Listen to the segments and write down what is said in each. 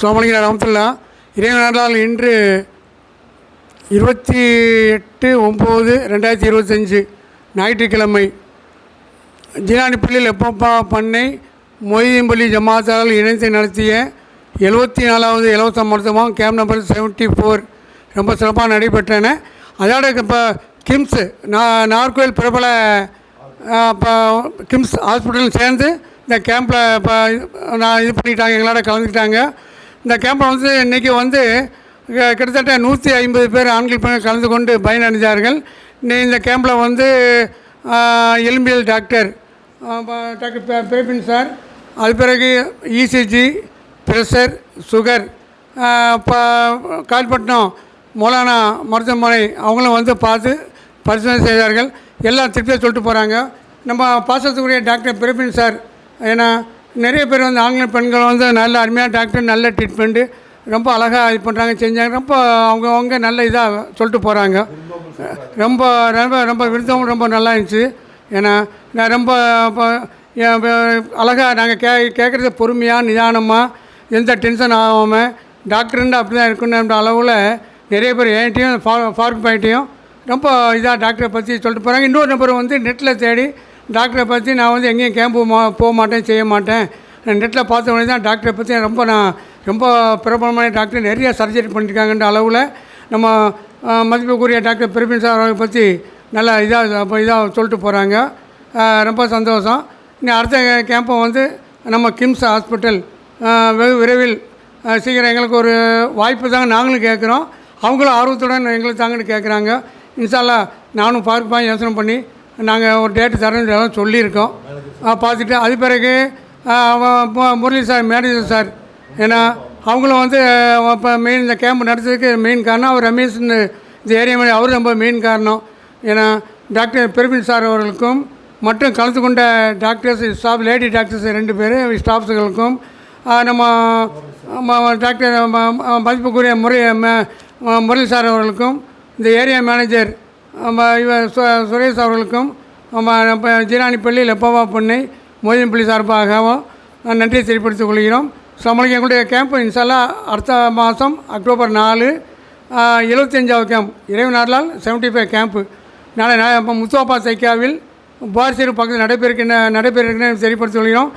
சோமலிங்க ரஹமத்துல்லா. இறைவனால் இன்று 28/9/2025 ஞாயிற்றுக்கிழமை ஜீலானிப்பள்ளியில் எப்பப்பா பண்ணை மொய்தீன்பள்ளி ஜமாத்தால் இணைந்து நடத்திய 74வது இலவச மருத்துவம் கேம்ப் நம்பர் 74 ரொம்ப சிறப்பாக நடைபெற்றன. அதோட இப்போ கிம்ஸு நாகர்கோவில் பிரபல இப்போ கிம்ஸ் ஹாஸ்பிட்டல் சேர்ந்து இந்த கேம்பில் இப்போ நான் இது பண்ணிட்டாங்க, எங்களோட கலந்துக்கிட்டாங்க. இந்த கேம்பில் வந்து இன்றைக்கி வந்து கிட்டத்தட்ட 150 பேர் ஆண்கள் பெண்கள் கலந்து கொண்டு பயனடைந்தார்கள். இந்த கேம்பில் வந்து எலும்பியல் டாக்டர் பிரபின் சார், அது பிறகு இசிஜி, ப்ரெஷர், சுகர், இப்போ கால்பட்டினம் மௌலானா மருத்துவமனை அவங்களும் வந்து பார்த்து பரிசோதனை செய்தார்கள். எல்லாம் திருப்தியாக சொல்லிட்டு போகிறாங்க. நம்ம பாசத்துக்குரிய டாக்டர் பிரபின் சார், ஏன்னா நிறைய பேர் வந்து ஆண்கள் பெண்கள் வந்து நல்ல அருமையான டாக்டர், நல்ல ட்ரீட்மெண்ட்டு ரொம்ப அழகாக இது பண்ணுறாங்க, செஞ்சாங்க. ரொம்ப அவங்க நல்ல இதாக சொல்லிட்டு போகிறாங்க. ரொம்ப ரொம்ப ரொம்ப விருந்தமும் ரொம்ப நல்லா இருந்துச்சு. ஏன்னா நான் ரொம்ப அழகாக நாங்கள் கேட்குறது பொறுமையாக நிதானமாக எந்த டென்ஷன் ஆகாமல் டாக்டருன்னு அப்படி தான் இருக்குன்ற அளவில் நிறைய பேர் என்கிட்டையும் ஃபார்க் பாயிண்ட்டையும் ரொம்ப இதாக டாக்டரை பற்றி சொல்லிட்டு போகிறாங்க. இன்னொரு நம்பர் வந்து நெட்டில் தேடி டாக்டரை பற்றி நான் வந்து எங்கேயும் கேம்பு போக மாட்டேன், செய்ய மாட்டேன், நெட்டில் பார்த்த உடனே தான் டாக்டரை பற்றி நான் ரொம்ப பிரபலமான டாக்டர் நிறைய சர்ஜரி பண்ணியிருக்காங்கன்ற அளவில் நம்ம மதிப்புக்குரிய டாக்டர் பிரபின் சார் அவர்களை பற்றி நல்லா இதாக சொல்லிட்டு போகிறாங்க. ரொம்ப சந்தோஷம். இன்னும் அடுத்த கேம்பை வந்து நம்ம கிம்ஸ் ஹாஸ்பிட்டல் வெகு விரைவில் சீக்கிரம் எங்களுக்கு ஒரு வாய்ப்பு தாங்க நாங்களும் கேட்குறோம். அவங்களும் ஆர்வத்துடன் எங்களுக்கு தாங்கன்னு கேட்குறாங்க. இன்ஷால்லா நானும் பார்க்க யோசனை பண்ணி நாங்கள் ஒரு டேட்டு தரேன்னு எல்லாம் சொல்லியிருக்கோம். பார்த்துட்டு அது பிறகு முரளி சார், மேனேஜர் சார், ஏன்னா அவங்களும் வந்து இப்போ மெயின் இந்த கேம்ப் நடத்துறதுக்கு மெயின் காரணம் அவர் ரமேஷ்னு இந்த ஏரியா மாதிரி அவர் ரொம்ப மெயின் காரணம். ஏன்னா டாக்டர் பிரபின் சார் அவர்களுக்கும் மற்றும் கலந்து கொண்ட டாக்டர்ஸ் ஸ்டாஃப் லேடி டாக்டர்ஸ் 2 பேர் ஸ்டாஃப்ஸுகளுக்கும் நம்ம டாக்டர் மதிப்புக்குரிய முரளி சார் அவர்களுக்கும் இந்த ஏரியா மேனேஜர் சுரேஷ் அவர்களுக்கும் நம்ம ஜீலானிப்பள்ளி லெப்பவா பண்ணை மொய்தீன்பள்ளி சார்பாகவும் நன்றியை தெரியப்படுத்திக் கொள்கிறோம். நம்மளுக்கு எங்களுடைய கேம்ப் இன்ஷால்லா அடுத்த மாதம் அக்டோபர் 4 75வது கேம்ப் இறைவனார்களால் 75 கேம்ப்பு நாளை முத்துவாப்பா சைக்காவில் பாரிசேரி பக்கத்தில் நடைபெறுகின்ற தெரியப்படுத்திக் கொள்கிறோம்.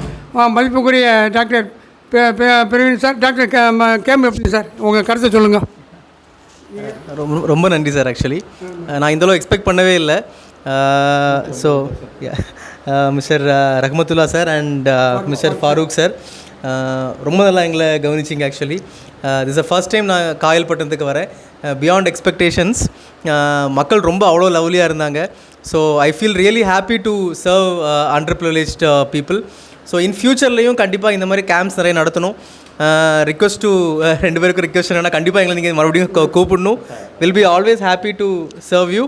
மதிப்புக்குரிய doctor Praveen sir, doctor camp எப்படி சார் உங்கள் கருத்தை சொல்லுங்கள். ரொம்ப நன்றி சார். ஆக்சுவலி நான் இந்தளவு எக்ஸ்பெக்ட் பண்ணவே இல்லை. So mister Rahmathullah sir and mister Farooq sir ரொம்ப நல்லா எங்களை கவனிச்சிங்க. Actually this uh first time நான் காயல்பட்டினத்துக்கு வரேன். Beyond expectations. மக்கள் ரொம்ப அவ்வளோ லவ்லியாக இருந்தாங்க. So I feel really happy to serve underprivileged people. So in ஃப்யூச்சர்லேயும் கண்டிப்பாக இந்த மாதிரி கேம்ப்ஸ் நிறைய நடத்தணும். ரிக்வெஸ்ட் டு 2 பேருக்கு ரிக்வெஸ்ட் என்னன்னா கண்டிப்பாக எங்களை நீங்கள் மறுபடியும் கூப்பிடணும். Will be always happy to serve you.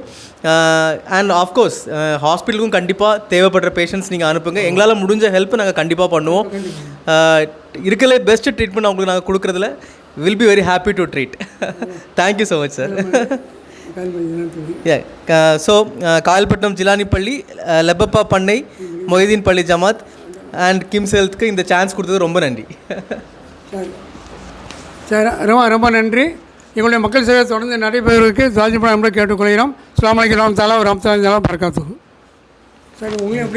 And of course ஹாஸ்பிட்டலுக்கும் கண்டிப்பாக தேவைப்படுற பேஷண்ட்ஸ் நீங்கள் அனுப்புங்க. எங்களால் முடிஞ்ச ஹெல்ப் நாங்கள் கண்டிப்பாக பண்ணுவோம். இருக்கலே பெஸ்ட் ட்ரீட்மெண்ட் அவங்களுக்கு நாங்கள் கொடுக்குறதுல will be very happy to treat. Thank you so much sir. So Kayalpattinam Jilanipalli Leppappa பண்ணை மொய்தீன்பள்ளி ஜமாத் அண்ட் கிம்ஸ் ஹெல்த்துக்கு இந்த சான்ஸ் கொடுத்தது ரொம்ப நன்றி. சரி, ரொம்ப நன்றி. எங்களுடைய மக்கள் சேவை தொடர்ந்து நடைபெறுவதற்கு சாஜிபா கேட்டுக்கொள்கிறோம். அஸ்ஸலாமு அலைக்கும் வரஹ்மத்துல்லாஹி வபரகாத்துஹு. சரி, உங்களுக்கு எப்படி